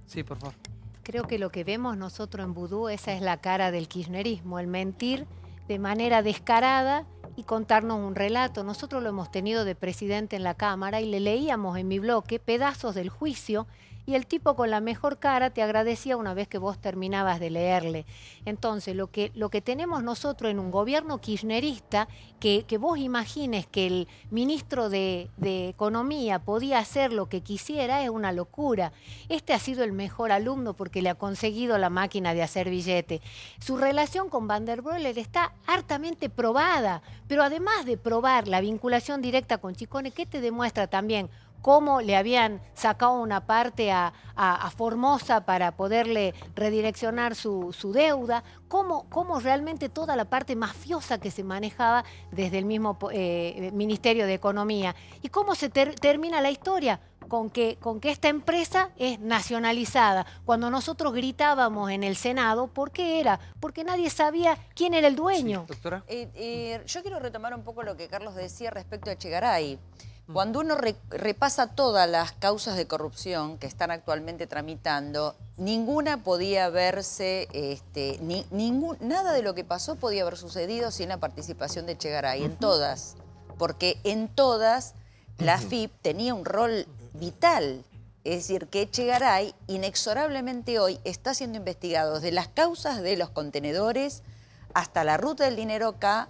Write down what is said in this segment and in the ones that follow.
Sí, por favor. Creo que lo que vemos nosotros en Vudú, esa es la cara del kirchnerismo, el mentir de manera descarada y contarnos un relato. Nosotros lo hemos tenido de presidente en la Cámara y le leíamos en mi bloque pedazos del juicio y el tipo con la mejor cara te agradecía una vez que vos terminabas de leerle. Entonces, lo que tenemos nosotros en un gobierno kirchnerista, que vos imagines que el ministro de Economía podía hacer lo que quisiera, es una locura. Este ha sido el mejor alumno porque le ha conseguido la máquina de hacer billete. Su relación con Van der Broek está hartamente probada, pero además de probar la vinculación directa con Chicone, ¿qué te demuestra también? Cómo le habían sacado una parte a Formosa para poderle redireccionar su deuda, cómo realmente toda la parte mafiosa que se manejaba desde el mismo Ministerio de Economía. ¿Y cómo se termina la historia? Con que esta empresa es nacionalizada. Cuando nosotros gritábamos en el Senado, ¿por qué era? Porque nadie sabía quién era el dueño. Sí, doctora. Yo quiero retomar un poco lo que Carlos decía respecto a Echegaray. Cuando uno repasa todas las causas de corrupción que están actualmente tramitando, ninguna podía verse, nada de lo que pasó podía haber sucedido sin la participación de Echegaray, en todas. Porque en todas la AFIP tenía un rol vital. Es decir, que Echegaray inexorablemente hoy está siendo investigado desde las causas de los contenedores hasta la ruta del dinero acá,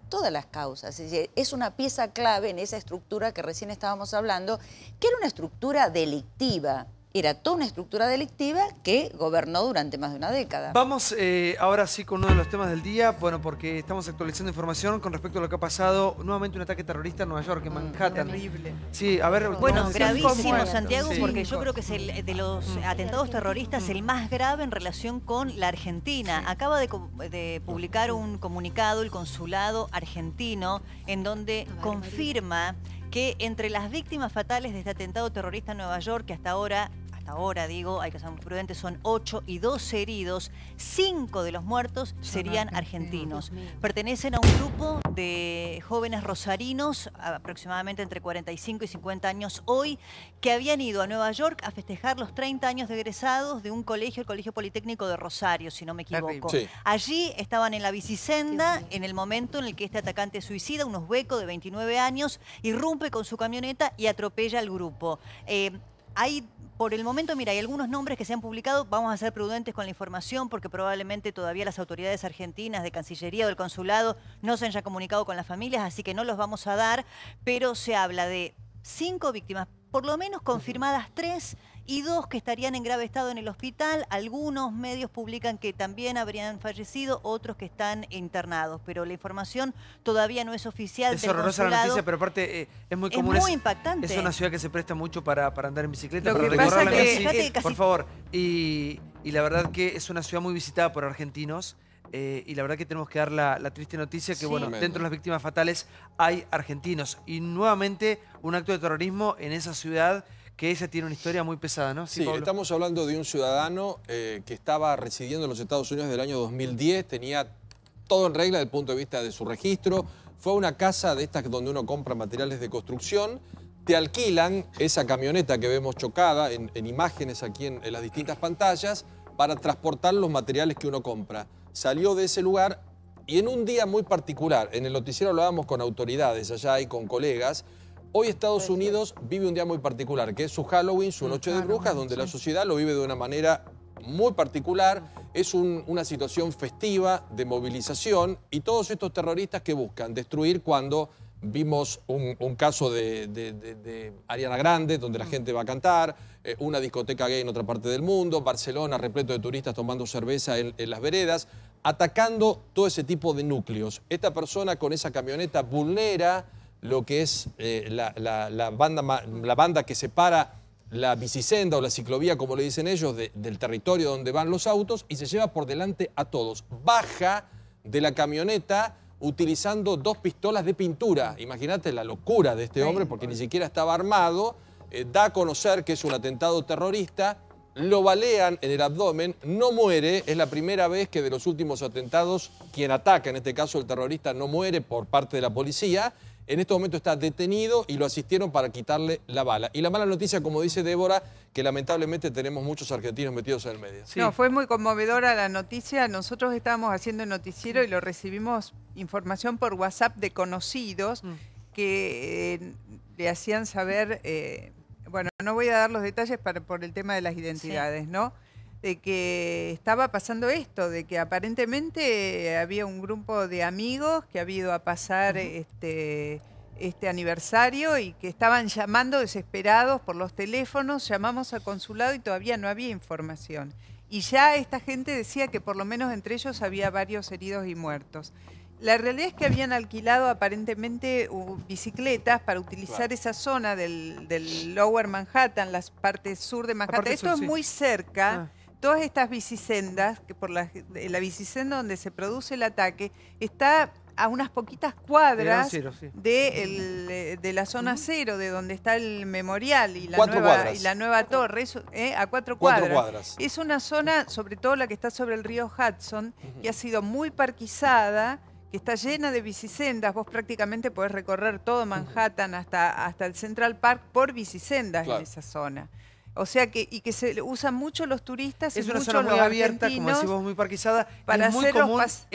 todas las causas. Es decir, es una pieza clave en esa estructura que recién estábamos hablando, que era una estructura delictiva. Era toda una estructura delictiva que gobernó durante más de una década. Vamos ahora sí con uno de los temas del día, bueno, porque estamos actualizando información con respecto a lo que ha pasado. Nuevamente un ataque terrorista en Nueva York, en Manhattan. Terrible. Sí, a ver... Bueno, gravísimo, ¿cómo? Santiago, Sí. porque yo creo que es el de los atentados terroristas el más grave en relación con la Argentina. Acaba de publicar un comunicado el consulado argentino en donde confirma que entre las víctimas fatales de este atentado terrorista en Nueva York, que hasta ahora digo, hay que ser muy prudentes, son 8 y 12 heridos, 5 de los muertos serían argentinos. Pertenecen a un grupo de jóvenes rosarinos, aproximadamente entre 45 y 50 años hoy, que habían ido a Nueva York a festejar los 30 años de egresados de un colegio, el Colegio Politécnico de Rosario, si no me equivoco. Sí. Allí estaban en la bicisenda en el momento en el que este atacante suicida, un uzbeco de 29 años, irrumpe con su camioneta y atropella al grupo. Por el momento, mira, hay algunos nombres que se han publicado. Vamos a ser prudentes con la información porque probablemente todavía las autoridades argentinas de Cancillería o del Consulado no se hayan comunicado con las familias, así que no los vamos a dar. Pero se habla de 5 víctimas, por lo menos confirmadas 3 y 2 que estarían en grave estado en el hospital. Algunos medios publican que también habrían fallecido, otros que están internados, pero la información todavía no es oficial. Es del horrorosa la consulado. noticia, pero aparte es muy común. Es muy impactante. Es una ciudad que se presta mucho para andar en bicicleta, Lo para que pasa recorrerla que- casi, por favor. Y la verdad que es una ciudad muy visitada por argentinos. Y la verdad que tenemos que dar la triste noticia que, Sí. bueno, Tremendo. dentro de las víctimas fatales hay argentinos. Y nuevamente un acto de terrorismo en esa ciudad que ella tiene una historia muy pesada, ¿no? Sí, Pablo. estamos hablando de un ciudadano que estaba residiendo en los Estados Unidos desde el año 2010, tenía todo en regla desde el punto de vista de su registro, fue a una casa de estas donde uno compra materiales de construcción, te alquilan esa camioneta que vemos chocada en imágenes aquí en las distintas pantallas para transportar los materiales que uno compra. Salió de ese lugar y en un día muy particular, en el noticiero hablábamos con autoridades allá y con colegas. Hoy Estados Unidos vive un día muy particular, que es su Halloween, su Noche de Brujas, donde la sociedad lo vive de una manera muy particular. Es una situación festiva, de movilización, y todos estos terroristas que buscan destruir cuando vimos un caso de Ariana Grande, donde la gente va a cantar, una discoteca gay en otra parte del mundo, Barcelona repleto de turistas tomando cerveza en las veredas, atacando todo ese tipo de núcleos. Esta persona con esa camioneta vulnera lo que es la banda que separa la bicisenda o la ciclovía, como le dicen ellos, del territorio donde van los autos y se lleva por delante a todos. Baja de la camioneta utilizando 2 pistolas de pintura. Imagínate la locura de este hombre porque ni siquiera estaba armado. Da a conocer que es un atentado terrorista. Lo balean en el abdomen, no muere. Es la primera vez que de los últimos atentados quien ataca, en este caso el terrorista, no muere por parte de la policía. En este momento está detenido y lo asistieron para quitarle la bala. Y la mala noticia, como dice Débora, que lamentablemente tenemos muchos argentinos metidos en el medio. Sí. No, fue muy conmovedora la noticia. Nosotros estábamos haciendo el noticiero y lo recibimos información por WhatsApp de conocidos que le hacían saber, bueno, no voy a dar los detalles por el tema de las identidades, ¿no? De que estaba pasando esto, de que aparentemente había un grupo de amigos que había ido a pasar este aniversario y que estaban llamando desesperados por los teléfonos. Llamamos al consulado y todavía no había información. Y ya esta gente decía que por lo menos entre ellos había varios heridos y muertos. La realidad es que habían alquilado aparentemente bicicletas para utilizar esa zona del Lower Manhattan, las partes sur de Manhattan. Esto es muy cerca. Todas estas bicisendas, que por la bicisenda donde se produce el ataque, está a unas poquitas cuadras de la zona cero, de donde está el memorial y la nueva torre, a 4 cuadras. Es una zona, sobre todo la que está sobre el río Hudson, que ha sido muy parquizada, que está llena de bicisendas. Vos prácticamente podés recorrer todo Manhattan hasta el Central Park por bicisendas en esa zona. O sea que, y que se usan mucho los turistas. Es una zona muy abierta, como decimos, muy parquizada. Para es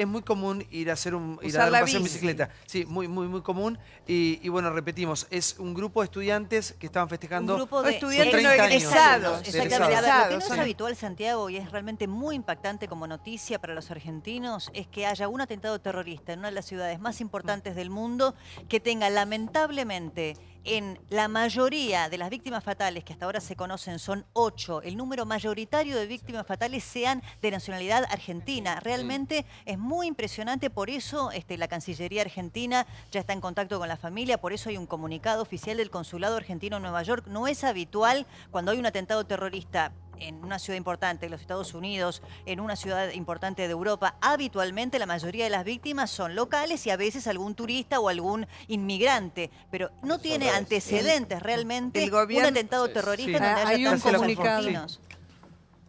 muy común ir a hacer un paseo en bicicleta. Sí, muy común. Y bueno, repetimos, es un grupo de estudiantes que estaban festejando. Un grupo de estudiantes no egresados. Exactamente. A ver, lo que no es habitual, Santiago, y es realmente muy impactante como noticia para los argentinos, es que haya un atentado terrorista en una de las ciudades más importantes del mundo que tenga lamentablemente en la mayoría de las víctimas fatales, que hasta ahora se conocen, son 8, el número mayoritario de víctimas fatales sean de nacionalidad argentina. Realmente es muy impresionante, por eso la Cancillería Argentina ya está en contacto con la familia, por eso hay un comunicado oficial del Consulado Argentino en Nueva York. No es habitual cuando hay un atentado terrorista en una ciudad importante de los Estados Unidos, en una ciudad importante de Europa. Habitualmente la mayoría de las víctimas son locales y a veces algún turista o algún inmigrante, pero no tiene antecedentes realmente un atentado terrorista donde haya tantos argentinos.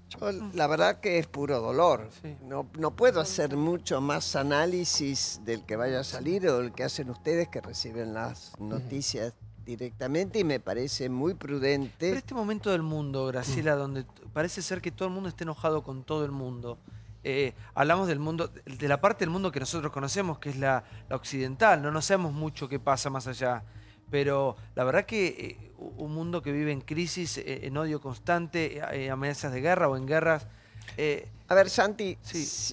Yo, la verdad que es puro dolor. No puedo hacer mucho más análisis del que vaya a salir o del que hacen ustedes que reciben las noticias directamente, y me parece muy prudente. Pero este momento del mundo, Graciela, donde parece ser que todo el mundo está enojado con todo el mundo. Hablamos del mundo, de la parte del mundo que nosotros conocemos, que es la occidental. No sabemos mucho qué pasa más allá. Pero la verdad que un mundo que vive en crisis, en odio constante, amenazas de guerra o en guerras. A ver, Santi,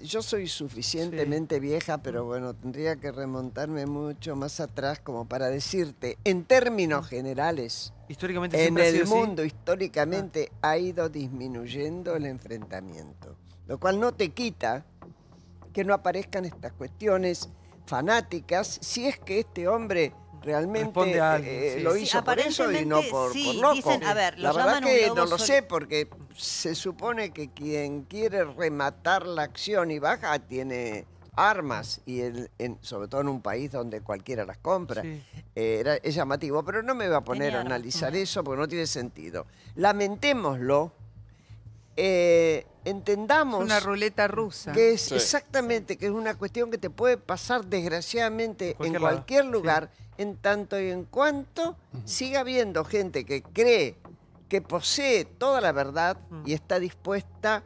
yo soy suficientemente vieja, pero bueno, tendría que remontarme mucho más atrás como para decirte, en términos generales, históricamente en el mundo históricamente ha ido disminuyendo el enfrentamiento, lo cual no te quita que no aparezcan estas cuestiones fanáticas, si es que este hombre realmente lo hizo por eso y no por loco. Dicen, a ver, la verdad que no lo sé, porque se supone que quien quiere rematar la acción y baja tiene armas, y sobre todo en un país donde cualquiera las compra. Es llamativo, pero no me voy a poner a analizar eso porque no tiene sentido. Lamentémoslo. Entendamos una ruleta rusa, que es exactamente, que es una cuestión que te puede pasar desgraciadamente en cualquier lugar, en tanto y en cuanto siga habiendo gente que cree que posee toda la verdad y está dispuesta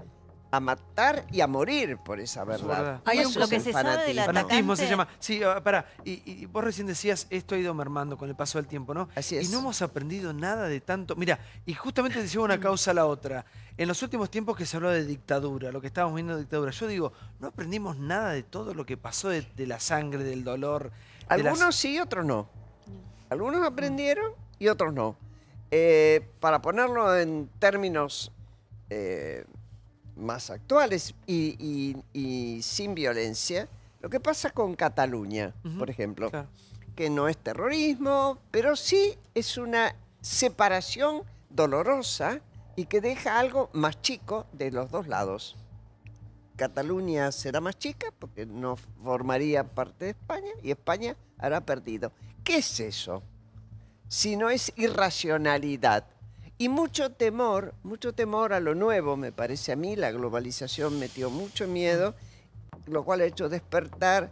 a matar y a morir por esa verdad. Hay lo que se sabe del fanatismo se llama. Sí, pará. Y vos recién decías, esto ha ido mermando con el paso del tiempo, ¿no? Así es. Y no hemos aprendido nada de tanto. Mira, y justamente decía una causa a la otra. En los últimos tiempos que se habló de dictadura, lo que estábamos viendo de dictadura, yo digo, no aprendimos nada de todo lo que pasó de la sangre, del dolor. Algunos sí, otros no. Algunos aprendieron y otros no. Para ponerlo en términos más actuales y sin violencia, lo que pasa con Cataluña, por ejemplo, que no es terrorismo, pero sí es una separación dolorosa y que deja algo más chico de los dos lados. Cataluña será más chica porque no formaría parte de España y España habrá perdido. ¿Qué es eso? Si no es irracionalidad. Y mucho temor a lo nuevo, me parece a mí. La globalización metió mucho miedo, lo cual ha hecho despertar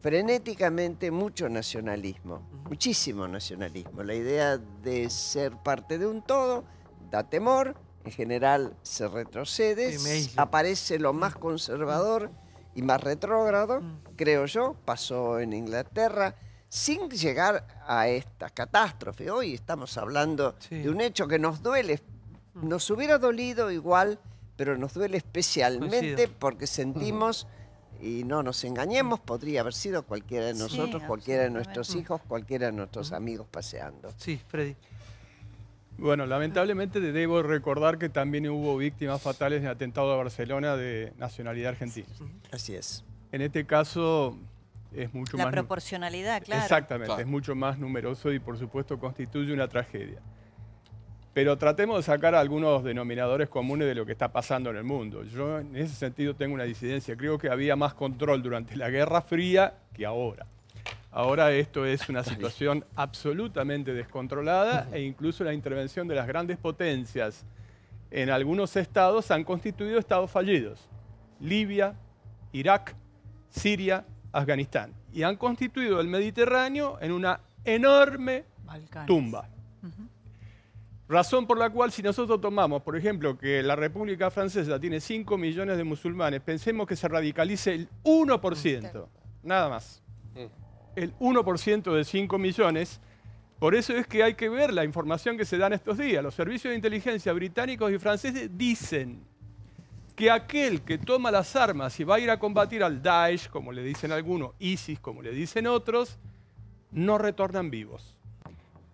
frenéticamente mucho nacionalismo, muchísimo nacionalismo. La idea de ser parte de un todo da temor, en general se retrocede, aparece lo más conservador y más retrógrado, creo yo, pasó en Inglaterra, sin llegar a esta catástrofe. Hoy estamos hablando de un hecho que nos duele, nos hubiera dolido igual, pero nos duele especialmente porque sentimos, y no nos engañemos, podría haber sido cualquiera de nosotros, cualquiera de nuestros hijos, cualquiera de nuestros amigos paseando. Sí, Freddy. Bueno, lamentablemente debo recordar que también hubo víctimas fatales de atentado a Barcelona de nacionalidad argentina. Así es. En este caso es mucho más... La proporcionalidad, claro. Exactamente, Claro. es mucho más numeroso y por supuesto constituye una tragedia. Pero tratemos de sacar algunos denominadores comunes de lo que está pasando en el mundo. Yo en ese sentido tengo una disidencia. Creo que había más control durante la Guerra Fría que ahora. Ahora esto es una situación absolutamente descontrolada e incluso la intervención de las grandes potencias en algunos estados han constituido estados fallidos. Libia, Irak, Siria, Afganistán. Y han constituido el Mediterráneo en una enorme tumba. Razón por la cual si nosotros tomamos, por ejemplo, que la República Francesa tiene 5 millones de musulmanes, pensemos que se radicalice el 1%, nada más. El 1% de 5 millones. Por eso es que hay que ver la información que se da en estos días. Los servicios de inteligencia británicos y franceses dicen que aquel que toma las armas y va a ir a combatir al Daesh, como le dicen algunos, ISIS, como le dicen otros, no retornan vivos.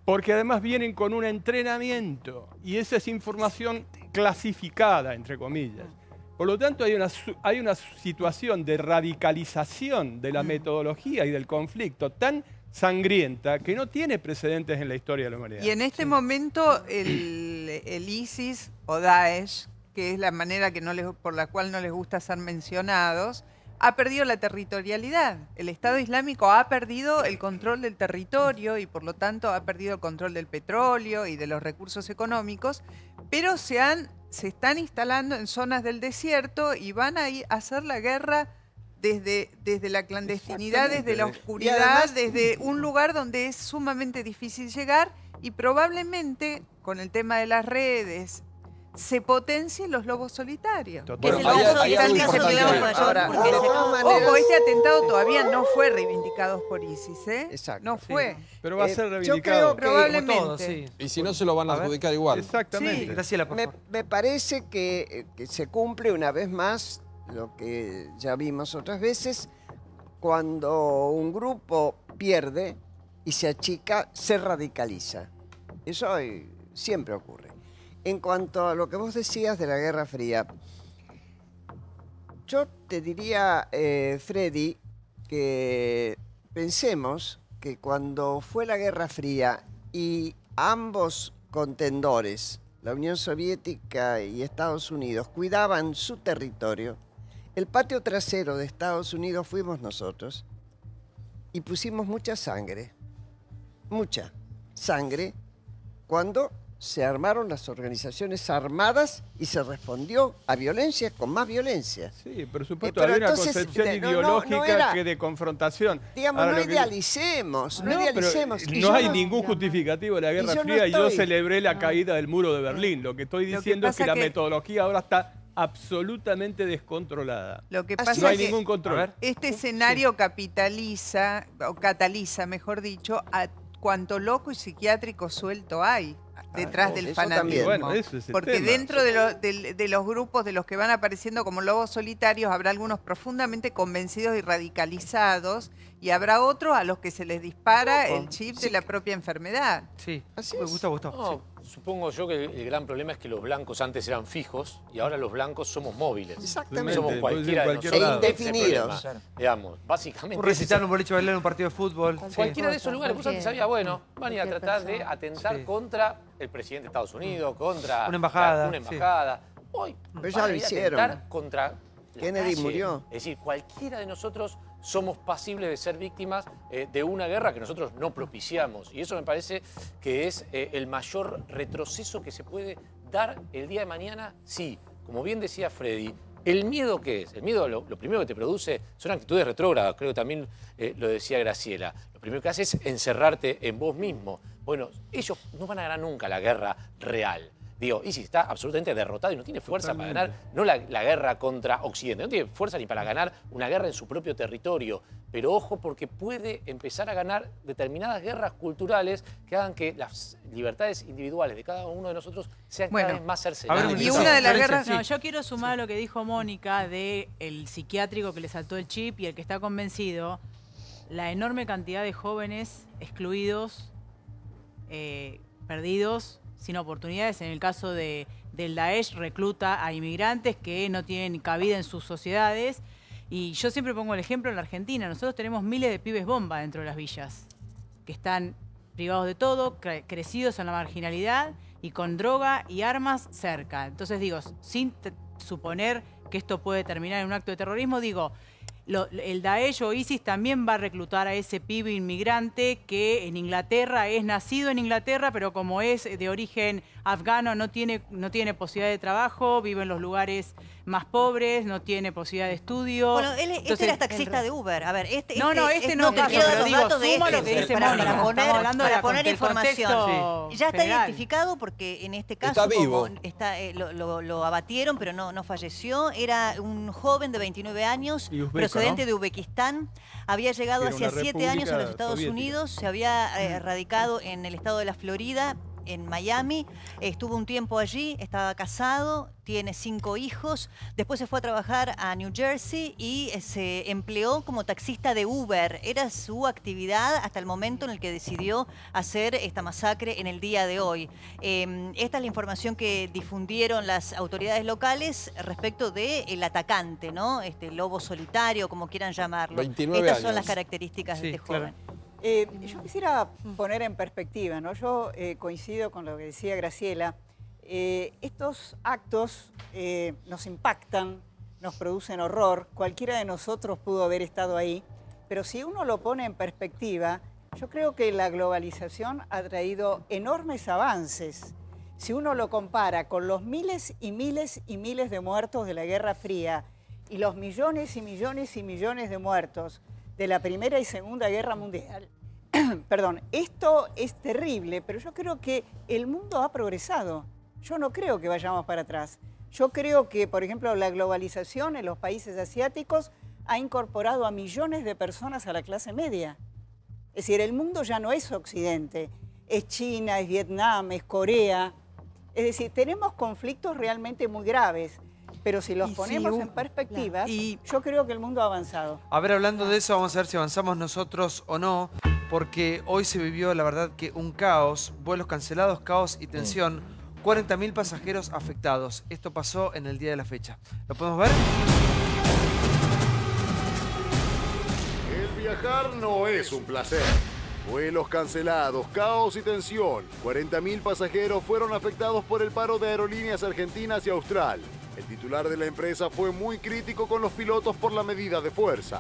Porque además vienen con un entrenamiento y esa es información clasificada, entre comillas. Por lo tanto, hay una situación de radicalización de la metodología y del conflicto tan sangrienta que no tiene precedentes en la historia de la humanidad. Y en este momento el ISIS o Daesh, que es la manera que por la cual no les gusta ser mencionados, ha perdido la territorialidad. El Estado Islámico ha perdido el control del territorio y por lo tanto ha perdido el control del petróleo y de los recursos económicos, pero se están instalando en zonas del desierto y van a hacer la guerra desde la clandestinidad, desde la oscuridad, además, desde un lugar donde es sumamente difícil llegar y probablemente con el tema de las redes se potencien los lobos solitarios. Que es el caso de Nueva York. Ahora, Porque Ojo, este atentado todavía no fue reivindicado por ISIS, ¿eh? Exacto. No fue. Pero va a ser yo reivindicado. creo que Probablemente. Como todo, sí. Y si no, se lo van a adjudicar igual. Exactamente. Sí. Graciela, por favor. Me parece que se cumple una vez más lo que ya vimos otras veces, cuando un grupo pierde y se achica, se radicaliza. Eso siempre ocurre. En cuanto a lo que vos decías de la Guerra Fría, yo te diría, Freddy, que pensemos que cuando fue la Guerra Fría y ambos contendores, la Unión Soviética y Estados Unidos, cuidaban su territorio, el patio trasero de Estados Unidos fuimos nosotros y pusimos mucha sangre cuando se armaron las organizaciones armadas y se respondió a violencia con más violencia. Sí, por supuesto, pero había una entonces, concepción no ideológica era, que de confrontación. digamos, Ahora, no lo que- idealicemos, no No, pero idealicemos. Y no yo hay ningún justificativo de la Guerra yo no Fría y yo estoy- celebré la caída del muro de Berlín. Lo que estoy Lo que diciendo es que pasa la que- metodología ahora está absolutamente descontrolada. Lo que Así pasa No hay es que ningún control. A ver. este escenario cataliza, mejor dicho, a cuanto loco y psiquiátrico suelto hay detrás del eso fanatismo. también. Bueno, ese es el Porque tema. dentro de los grupos de los que van apareciendo como lobos solitarios, habrá algunos profundamente convencidos y radicalizados, y habrá otros a los que se les dispara el chip de la propia enfermedad. Sí. Así Me es. gusta, Gustavo. No, Sí. supongo yo que el gran problema es que los blancos antes eran fijos y ahora los blancos somos móviles. Exactamente. Somos Puede cualquiera ser de cualquier nosotros. lado. Ese es el Indefinidos. problema. Digamos, básicamente. Un recital, un boliche, bailar, un partido de fútbol. Con Sí. cualquiera de esos lugares, vos antes sabías, bueno, van a ir a cualquier tratar de persona. atentar Sí. contra el presidente de Estados Unidos, contra Una embajada, una sí. embajada. Hoy Pero ya van a lo ir a hicieron. atentar contra la Kennedy calle. murió. Es decir, cualquiera de nosotros somos pasibles de ser víctimas de una guerra que nosotros no propiciamos. Y eso me parece que es el mayor retroceso que se puede dar el día de mañana. Sí, como bien decía Freddy, ¿El miedo qué es? El miedo lo primero que te produce son actitudes retrógradas, creo que también lo decía Graciela. Lo primero que hace es encerrarte en vos mismo. Bueno, ellos no van a ganar nunca la guerra real. Digo, ISIS está absolutamente derrotado y no tiene fuerza para ganar, no la guerra contra Occidente, no tiene fuerza ni para ganar una guerra en su propio territorio. Pero ojo, porque puede empezar a ganar determinadas guerras culturales que hagan que las libertades individuales de cada uno de nosotros sean cada vez más cercenadas. Y una de las guerras... No, yo quiero sumar a lo que dijo Mónica del psiquiátrico que le saltó el chip y el que está convencido, la enorme cantidad de jóvenes excluidos, perdidos, sin oportunidades. En el caso del Daesh, recluta a inmigrantes que no tienen cabida en sus sociedades. Y yo siempre pongo el ejemplo en la Argentina. Nosotros tenemos miles de pibes bomba dentro de las villas, que están privados de todo, crecidos en la marginalidad y con droga y armas cerca. Entonces digo, sin suponer que esto puede terminar en un acto de terrorismo, digo, el Daesh o ISIS también va a reclutar a ese pibe inmigrante que en Inglaterra es nacido en Inglaterra, pero como es de origen afgano no tiene posibilidad de trabajo, vive en los lugares más pobres, no tiene posibilidad de estudio. Bueno, este era taxista de Uber. A ver, este no, pero digo, sumo lo que dice Mónica. Para poner información. Ya está general. Identificado porque en este caso está vivo. Lo abatieron, pero no falleció. Era un joven de 29 años, procedente de Uzbekistán. Había llegado hacía 7 años a los Estados Unidos, se había radicado en el estado de la Florida, en Miami, estuvo un tiempo allí, estaba casado, tiene 5 hijos, después se fue a trabajar a New Jersey y se empleó como taxista de Uber. Era su actividad hasta el momento en el que decidió hacer esta masacre en el día de hoy. Esta es la información que difundieron las autoridades locales respecto del atacante, ¿no? Lobo solitario, como quieran llamarlo. 29 Estas años. son las características de este joven. Yo quisiera poner en perspectiva, ¿no? Yo coincido con lo que decía Graciela. Estos actos nos impactan, nos producen horror. Cualquiera de nosotros pudo haber estado ahí. Pero si uno lo pone en perspectiva, yo creo que la globalización ha traído enormes avances. Si uno lo compara con los miles y miles y miles de muertos de la Guerra Fría y los millones y millones y millones de muertos de la Primera y Segunda Guerra Mundial. Perdón, esto es terrible, pero yo creo que el mundo ha progresado. Yo no creo que vayamos para atrás. Yo creo que, por ejemplo, la globalización en los países asiáticos ha incorporado a millones de personas a la clase media. Es decir, el mundo ya no es Occidente, es China, es Vietnam, es Corea. Es decir, tenemos conflictos realmente muy graves. Pero si los ponemos en perspectiva, yo creo que el mundo ha avanzado. A ver, hablando de eso, vamos a ver si avanzamos nosotros o no, porque hoy se vivió, la verdad, que un caos, vuelos cancelados, caos y tensión, 40.000 pasajeros afectados. Esto pasó en el día de la fecha. ¿Lo podemos ver? El viajar no es un placer. Vuelos cancelados, caos y tensión. 40.000 pasajeros fueron afectados por el paro de Aerolíneas Argentinas y Austral. El titular de la empresa fue muy crítico con los pilotos por la medida de fuerza.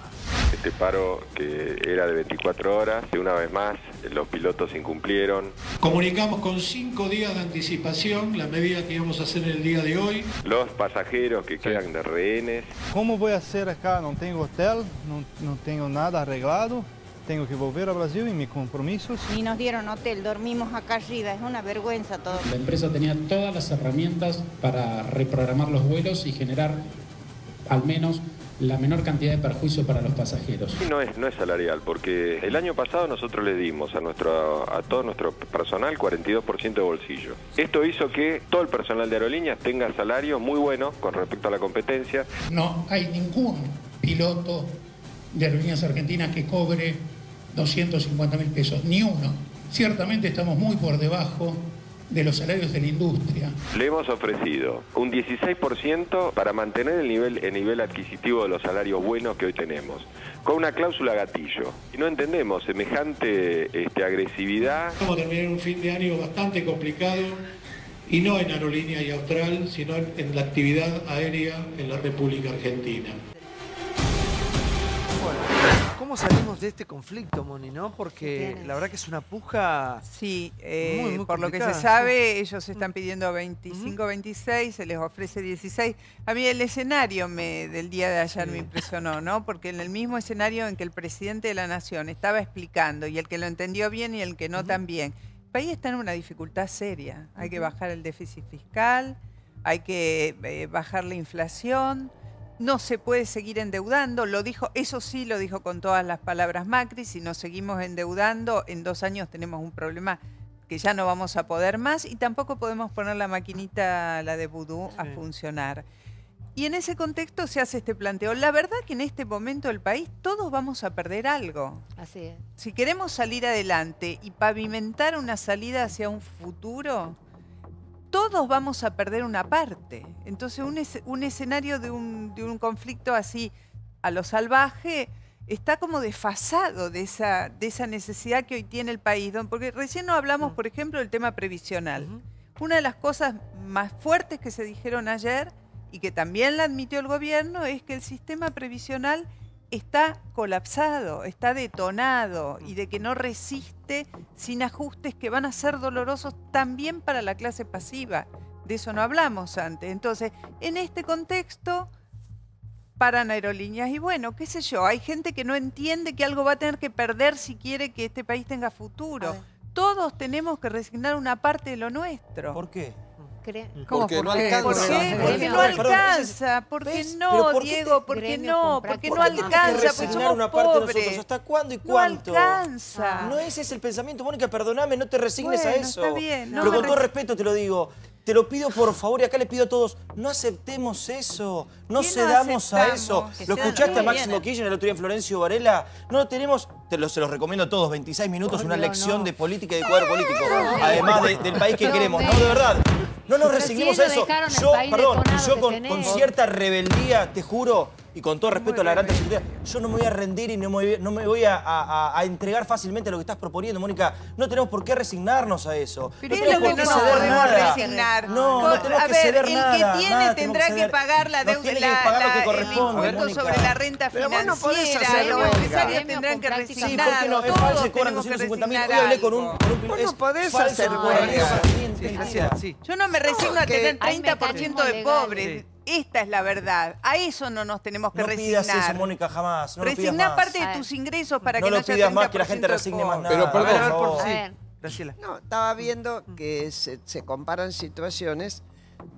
Este paro, que era de 24 horas, una vez más, los pilotos incumplieron. Comunicamos con 5 días de anticipación la medida que íbamos a hacer el día de hoy. Los pasajeros que quedan de rehenes. ¿Cómo voy a hacer acá? No tengo hotel, no tengo nada arreglado. Tengo que volver a Brasil y mis compromisos. Ni nos dieron hotel, dormimos acá arriba, es una vergüenza todo. La empresa tenía todas las herramientas para reprogramar los vuelos y generar al menos la menor cantidad de perjuicio para los pasajeros. No es salarial, porque el año pasado nosotros le dimos a todo nuestro personal 42% de bolsillo. Esto hizo que todo el personal de aerolíneas tenga salarios muy buenos con respecto a la competencia. No hay ningún piloto de Aerolíneas Argentinas que cobre 250.000 pesos, ni uno. Ciertamente estamos muy por debajo de los salarios de la industria. Le hemos ofrecido un 16% para mantener el nivel adquisitivo de los salarios buenos que hoy tenemos, con una cláusula gatillo. Y no entendemos semejante agresividad. Vamos a terminar un fin de año bastante complicado, y no en Aerolínea y Austral, sino en la actividad aérea en la República Argentina. ¿Cómo salimos de este conflicto, Moni, no? Porque la verdad que es una puja. Sí, muy por lo que se complicada, sabe, ellos están pidiendo 25, 26, se les ofrece 16. A mí el escenario del día de ayer me impresionó, ¿no? Porque en el mismo escenario en que el presidente de la Nación estaba explicando, y el que lo entendió bien y el que no también, el país está en una dificultad seria. Hay que bajar el déficit fiscal, hay que bajar la inflación. No se puede seguir endeudando, lo dijo, eso sí lo dijo con todas las palabras Macri, si nos seguimos endeudando, en 2 años tenemos un problema que ya no vamos a poder más y tampoco podemos poner la maquinita, la de vudú, a funcionar. Y en ese contexto se hace este planteo. La verdad que en este momento del país todos vamos a perder algo. Así es. Si queremos salir adelante y pavimentar una salida hacia un futuro, todos vamos a perder una parte. Entonces un escenario de un conflicto así a lo salvaje está como desfasado de esa necesidad que hoy tiene el país. Porque recién no hablamos, por ejemplo, del tema previsional. Una de las cosas más fuertes que se dijeron ayer y que también la admitió el gobierno es que el sistema previsional está colapsado, está detonado y de que no resiste sin ajustes que van a ser dolorosos también para la clase pasiva. De eso no hablamos antes. Entonces, en este contexto, paran aerolíneas y bueno, qué sé yo, hay gente que no entiende que algo va a tener que perder si quiere que este país tenga futuro. Todos tenemos que resignar una parte de lo nuestro. ¿Por qué? ¿Cómo? Porque no alcanza. ¿Por qué? Porque no alcanza. ¿Por qué no, Diego? ¿Por qué no? Porque no alcanza, porque somos una parte de nosotros. pobres. ¿Hasta cuándo y cuánto? No alcanza. No ese es el pensamiento, Mónica, perdóname, no te resignes a eso. Está bien, pero con todo respeto te lo digo. Te lo pido por favor y acá le pido a todos, no aceptemos eso, no cedamos a eso. ¿Lo escuchaste a Máximo Kirchner el otro día en Florencio Varela? No lo tenemos, se los recomiendo a todos, 26 minutos, una lección de política y de cuadro político. Además del país que queremos, no, de verdad. No nos resignemos a eso. Yo con cierta rebeldía, te juro, y con todo respeto a la gran trayectoria, yo no me voy a rendir y no me voy a entregar fácilmente a lo que estás proponiendo, Mónica. No tenemos por qué resignarnos a eso. Pero es lo que no podemos resignar. No tenemos que ceder nada. El que tiene tendrá que pagar la deuda, el impuesto sobre la renta financiera. Los empresarios tendrán que resignar. Sí, ¿por qué no? Es falso, cobran 250.000. Hoy hablé con un... Vos no podés hacer huelga. Yo no me resigno a tener 30% de pobres. Esta es la verdad. A eso no nos tenemos que resignar. No pidas eso, Mónica, jamás. No resignar parte de tus ingresos para que no haya 30% pidas más, que la gente resigne más nada. Pero perdón, Graciela. No, estaba viendo que se comparan situaciones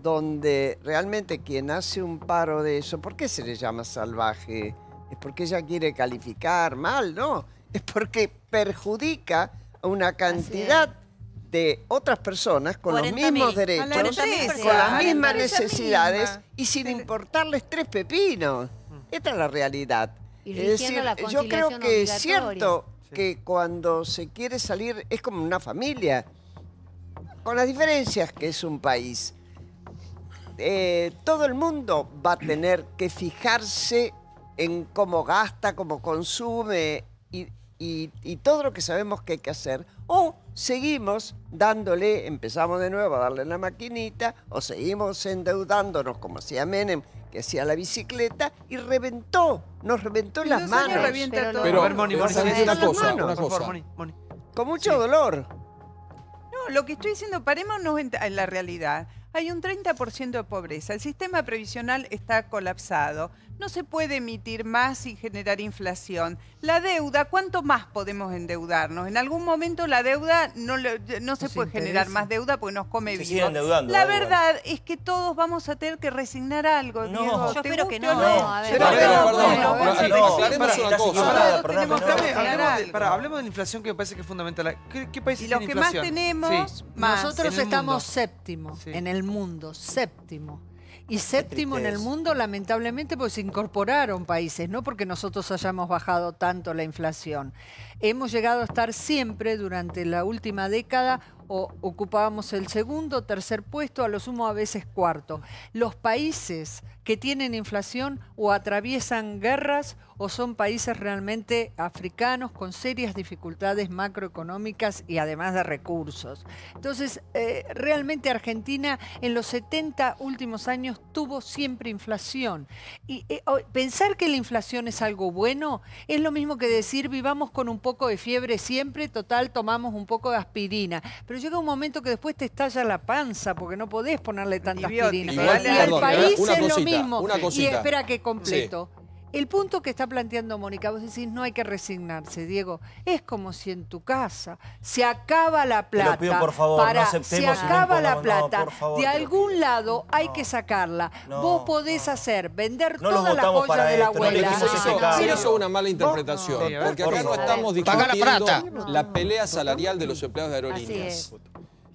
donde realmente quien hace un paro de eso, ¿por qué se le llama salvaje? ¿Es porque ella quiere calificar mal? No, es porque perjudica a una cantidad de otras personas con los mismos derechos, con las mismas necesidades y sin importarles 3 pepinos. Esta es la realidad. Es decir, yo creo que es cierto que cuando se quiere salir es como una familia, con las diferencias que es un país. Todo el mundo va a tener que fijarse en cómo gasta, cómo consume y todo lo que sabemos que hay que hacer. O seguimos dándole, empezamos de nuevo a darle la maquinita, o seguimos endeudándonos como hacía Menem, que hacía la bicicleta, y nos reventó las manos. Pero, Moni, una cosa. Con mucho dolor. No, lo que estoy diciendo, parémonos en la realidad. Hay un 30% de pobreza. El sistema previsional está colapsado. No se puede emitir más sin generar inflación. La deuda, ¿cuánto más podemos endeudarnos? En algún momento la deuda no se puede generar más deuda porque nos come vivo. La verdad es que todos vamos a tener que resignar algo. No, Diego, yo espero que no. Hablemos de la inflación, que me parece que es fundamental. ¿Qué países tienen inflación? Y los que más tenemos, más. Nosotros estamos séptimo en el mundo, séptimo. Y séptimo en el mundo, lamentablemente, pues se incorporaron países, no porque nosotros hayamos bajado tanto la inflación. Hemos llegado a estar siempre, durante la última década, o ocupábamos el segundo, tercer puesto, a lo sumo a veces cuarto. Los países que tienen inflación o atraviesan guerras o son países realmente africanos con serias dificultades macroeconómicas y además de recursos. Entonces, realmente Argentina en los 70 últimos años tuvo siempre inflación. Y pensar que la inflación es algo bueno es lo mismo que decir vivamos con un poco de fiebre siempre, total, tomamos un poco de aspirina. Pero llega un momento que después te estalla la panza porque no podés ponerle tanta aspirina. Igual, y el país una es cosita, lo mismo. una cosita. Y espera que completo. Sí. El punto que está planteando Mónica, vos decís, no hay que resignarse, Diego. Es como si en tu casa se acaba la plata. Te lo pido, por favor, no aceptemos se acaba la plata. por favor, de algún lado hay que sacarla. Vos podés hacer, vender toda la joya de la abuela. Eso es una mala interpretación. Porque acá no estamos discutiendo la pelea salarial de los empleados de aerolíneas.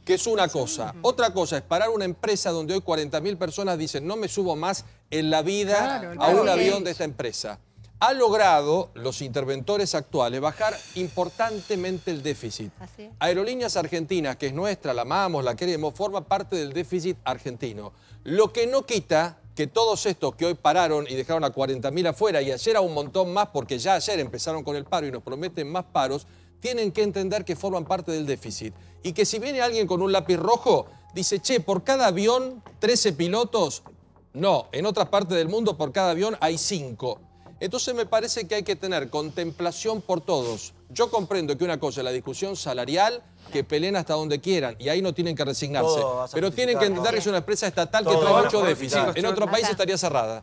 Que es una cosa. Otra cosa es parar una empresa donde hoy 40.000 personas dicen no me subo más en la vida a un avión de esta empresa. Ha logrado los interventores actuales bajar importantemente el déficit. Aerolíneas Argentinas, que es nuestra, la amamos, la queremos, forma parte del déficit argentino. Lo que no quita que todos estos que hoy pararon y dejaron a 40.000 afuera y ayer a un montón más porque ya ayer empezaron con el paro y nos prometen más paros, tienen que entender que forman parte del déficit. Y que si viene alguien con un lápiz rojo, dice, che, por cada avión, 13 pilotos. No, en otras partes del mundo por cada avión hay 5. Entonces me parece que hay que tener contemplación por todos. Yo comprendo que una cosa es la discusión salarial, que peleen hasta donde quieran, y ahí no tienen que resignarse. Pero tienen que entender que es una empresa estatal que trae mucho déficit. En otro país estaría cerrada.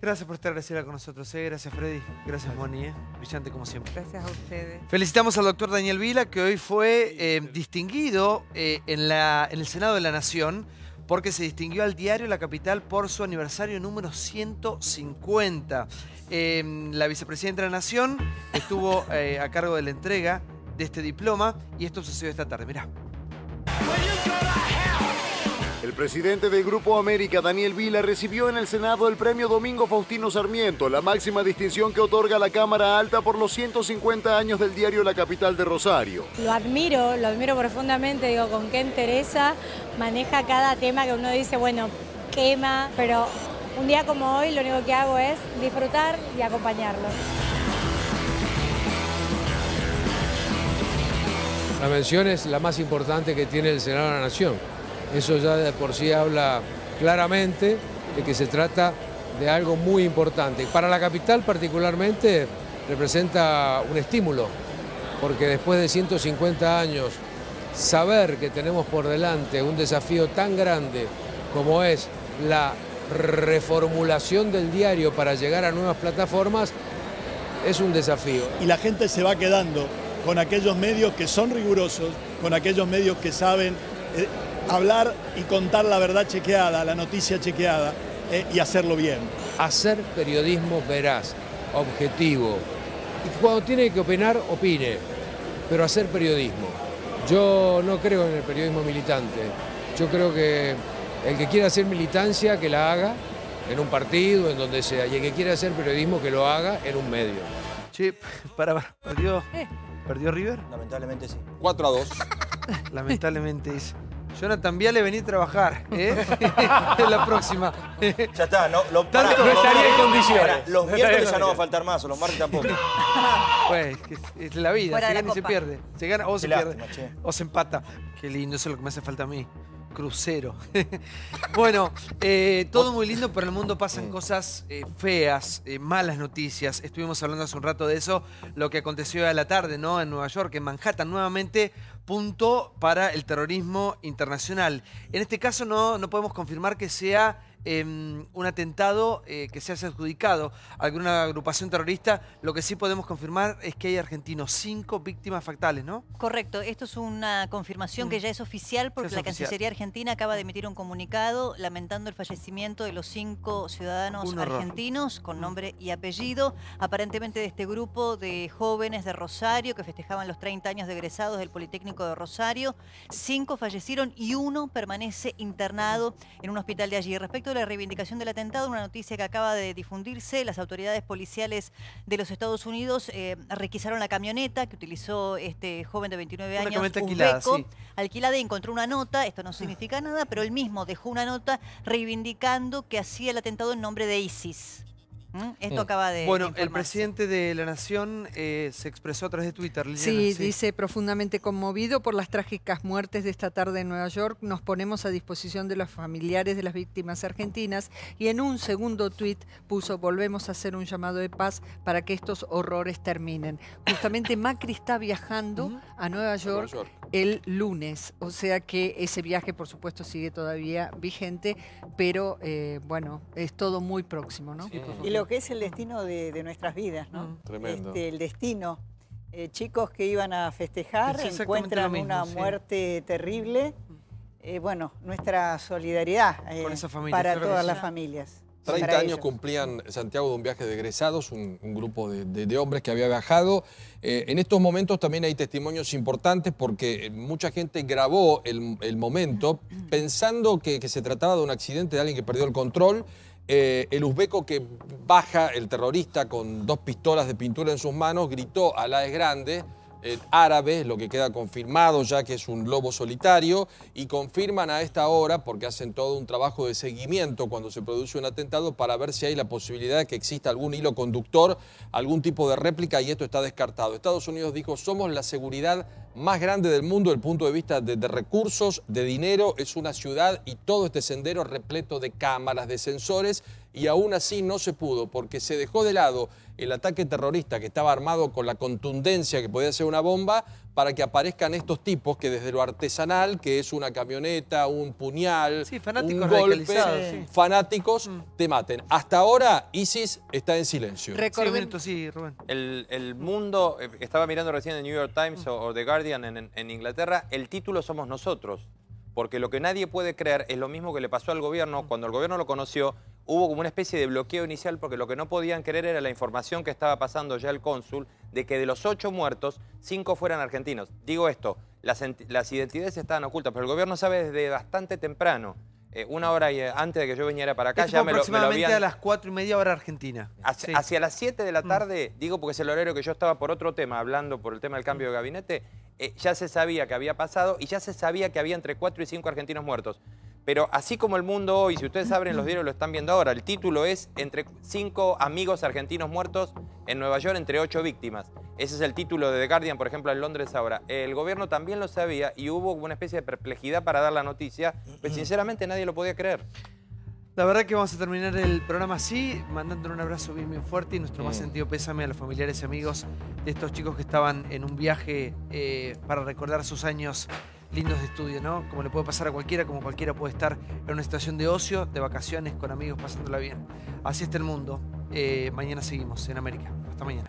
Gracias por estar, Graciela, con nosotros. Gracias, Freddy. Gracias, Moni. Brillante como siempre. Gracias a ustedes. Felicitamos al doctor Daniel Vila, que hoy fue distinguido en el Senado de la Nación, porque se distinguió al diario La Capital por su aniversario número 150. La vicepresidenta de la Nación estuvo a cargo de la entrega de este diploma y esto sucedió esta tarde. Mirá. El presidente del Grupo América, Daniel Vila, recibió en el Senado el premio Domingo Faustino Sarmiento, la máxima distinción que otorga la Cámara Alta por los 150 años del diario La Capital de Rosario. Lo admiro profundamente, digo, con qué entereza maneja cada tema que uno dice, bueno, quema, pero un día como hoy lo único que hago es disfrutar y acompañarlo. La mención es la más importante que tiene el Senado de la Nación. Eso ya de por sí habla claramente de que se trata de algo muy importante. Para la capital particularmente representa un estímulo, porque después de 150 años, saber que tenemos por delante un desafío tan grande como es la reformulación del diario para llegar a nuevas plataformas, es un desafío. Y la gente se va quedando con aquellos medios que son rigurosos, con aquellos medios que saben hablar y contar la verdad chequeada, la noticia chequeada y hacerlo bien. Hacer periodismo veraz, objetivo. Y cuando tiene que opinar, opine, pero hacer periodismo. Yo no creo en el periodismo militante. Yo creo que el que quiera hacer militancia, que la haga en un partido, en donde sea. Y el que quiera hacer periodismo, que lo haga en un medio. Che, ¿perdió River? Lamentablemente sí. 4-2. Lamentablemente dice. Jonathan Viale, vení a trabajar, en la próxima. Ya está, no estaría en condiciones. Los miércoles ya no va a faltar más, o los martes tampoco. Pues, es la vida, se gana y se pierde. Se gana o se pierde, o se empata. Qué lindo, eso es lo que me hace falta a mí. Crucero. Bueno, todo muy lindo, pero en el mundo pasan cosas feas, malas noticias. Estuvimos hablando hace un rato de eso, lo que aconteció a la tarde, ¿no? En Nueva York, en Manhattan, nuevamente punto para el terrorismo internacional. En este caso no podemos confirmar que sea un atentado que se haya adjudicado a alguna agrupación terrorista. Lo que sí podemos confirmar es que hay argentinos, 5 víctimas fatales, ¿no? Correcto, esto es una confirmación que ya es oficial porque la Cancillería Argentina acaba de emitir un comunicado lamentando el fallecimiento de los 5 ciudadanos argentinos con nombre y apellido, aparentemente de este grupo de jóvenes de Rosario que festejaban los 30 años de egresados del Politécnico Oncológico de Rosario. 5 fallecieron y 1 permanece internado en un hospital de allí. Respecto de la reivindicación del atentado, una noticia que acaba de difundirse, las autoridades policiales de los Estados Unidos requisaron la camioneta que utilizó este joven de 29 años, uzbeco, alquilada, y encontró una nota. Esto no significa nada, pero él mismo dejó una nota reivindicando que hacía el atentado en nombre de ISIS. Esto acaba de Bueno, informarse. el presidente de la Nación se expresó a través de Twitter. Liliana, Sí, dice, profundamente conmovido por las trágicas muertes de esta tarde en Nueva York, nos ponemos a disposición de los familiares de las víctimas argentinas, y en un segundo tuit puso, volvemos a hacer un llamado de paz para que estos horrores terminen. Justamente Macri está viajando a Nueva York el lunes, o sea que ese viaje, por supuesto, sigue todavía vigente, pero bueno, es todo muy próximo, ¿no? Sí. Y lo que es el destino de nuestras vidas, ¿no? Tremendo. El destino. Chicos que iban a festejar, encuentran una muerte terrible. Bueno, nuestra solidaridad con esa familia, para claro todas que las sí. familias. 30 para años ellos. cumplían Santiago de un viaje de egresados, un grupo de hombres que había viajado. En estos momentos también hay testimonios importantes porque mucha gente grabó el momento pensando que se trataba de un accidente de alguien que perdió el control. El uzbeco que baja, el terrorista, con 2 pistolas de pintura en sus manos, gritó "Alá es grande", árabe, lo que queda confirmado ya que es un lobo solitario, y confirman a esta hora, porque hacen todo un trabajo de seguimiento cuando se produce un atentado, para ver si hay la posibilidad de que exista algún hilo conductor, algún tipo de réplica, y esto está descartado. Estados Unidos dijo, somos la seguridad más grande del mundo desde el punto de vista de recursos, de dinero, es una ciudad y todo este sendero repleto de cámaras, de sensores, y aún así no se pudo, porque se dejó de lado el ataque terrorista que estaba armado con la contundencia que podía ser una bomba, para que aparezcan estos tipos que desde lo artesanal, que es una camioneta, un puñal, fanáticos un golpe, radicalizados, sí. fanáticos, te maten. Hasta ahora ISIS está en silencio. Rubén. El mundo, estaba mirando recién el New York Times o The Guardian en Inglaterra, el título somos nosotros. Porque lo que nadie puede creer es lo mismo que le pasó al gobierno. Cuando el gobierno lo conoció, hubo como una especie de bloqueo inicial, porque lo que no podían creer era la información que estaba pasando ya el cónsul, de que de los 8 muertos, 5 fueran argentinos. Digo esto, las identidades estaban ocultas, pero el gobierno sabe desde bastante temprano. Una hora antes de que yo viniera para acá, Esto ya fue me lo aproximadamente habían... a las 4:30 hora argentina. Hacia las 7 de la tarde, digo porque es el horario que yo estaba por otro tema, hablando por el tema del cambio de gabinete, ya se sabía que había pasado y ya se sabía que había entre 4 y 5 argentinos muertos. Pero así como el mundo hoy, si ustedes abren los diarios lo están viendo ahora, el título es entre 5 amigos argentinos muertos en Nueva York, entre 8 víctimas. Ese es el título de The Guardian, por ejemplo, en Londres ahora. El gobierno también lo sabía y hubo una especie de perplejidad para dar la noticia, pues sinceramente nadie lo podía creer. La verdad que vamos a terminar el programa así, mandándole un abrazo bien, bien fuerte y nuestro más sentido pésame a los familiares y amigos de estos chicos que estaban en un viaje para recordar sus años lindos de estudio, ¿no? Como le puede pasar a cualquiera, como cualquiera puede estar en una situación de ocio, de vacaciones, con amigos, pasándola bien. Así está el mundo. Mañana seguimos en América. Hasta mañana.